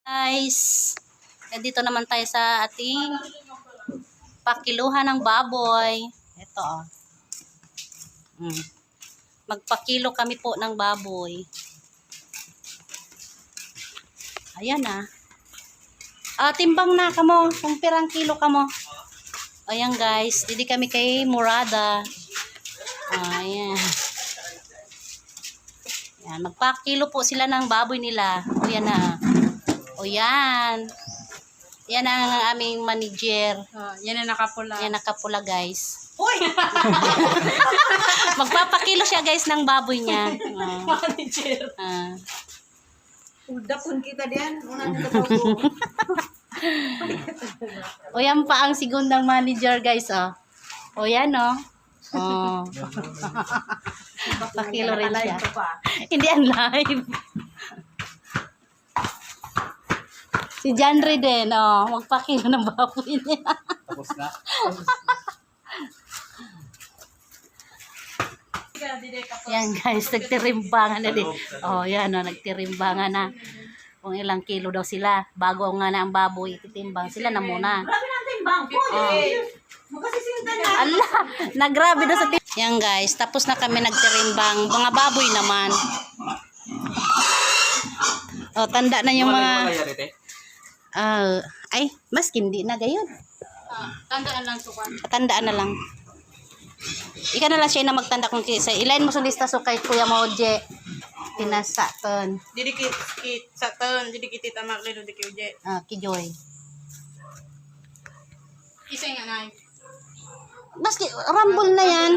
Guys, dito naman tayo sa ating pakiluhan ng baboy. Ito oh. Magpakilo kami po ng baboy. Ayan ah. Timbang na kamo, kung pirang kilo kamo. Ayan guys, didi kami kay Murada. Ayan. Ayan, magpakilo po sila ng baboy nila. O yan na. O yan. Yan ang aming manager. Yan ang nakapula. Yan nakapula guys. Uy! Magpapakilo siya guys ng baboy niya. Manager. Udapon kita diyan. Unang nagbago. O yan pa ang segundang manager guys oh. O yan oh. Oh. Pakilo rin siya. Hindi ang live. Si Janry din oh. Magpakilo ng baboy niya. Tapos na. Yan guys, nagtirimbangan na din. Oh, yan oh, nagtirimbangan na. Kung ilang kilo daw sila. Bago nga na ang baboy, ititimbang sila na muna. Grabe na ang timbang. Magkasisinta na. Ala, nagrabe daw sa yan guys, tapos na kami nagtirimbang. Mga baboy naman. Oh, tanda na yung mga... ay, mas hindi na gayon. Tandaan lang sukan. Tandaan na lang. Ika na lang siya na magtanda kung sa ilain mo sa lista so kay Kuya Moje. Pinasaton. Didikit sa ton. Didikit itamak lino di kiuje. Kijoy. Isa nga na. Maski, rumble na yan.